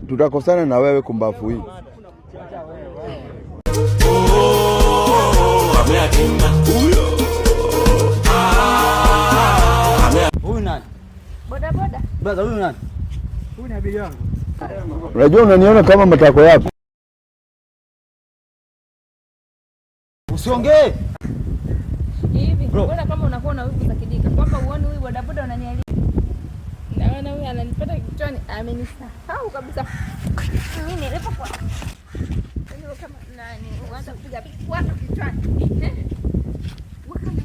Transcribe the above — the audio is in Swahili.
tutakosana na wewe kumbafu hii. Huyu nani? Boda boda. Brother, huyu nani? Huyu ni abiria wangu. Unajua unaniona kama matako yako. Usiongee. Hivi, mbona kama unakuwa na wivu za kidika? Kwamba uone huyu boda boda unanialia. Naona huyu ananipata kichwani, amenisahau kabisa. Mimi nilipokuwa. Ndio kama nani, uanza kupiga watu kichwani. Wakati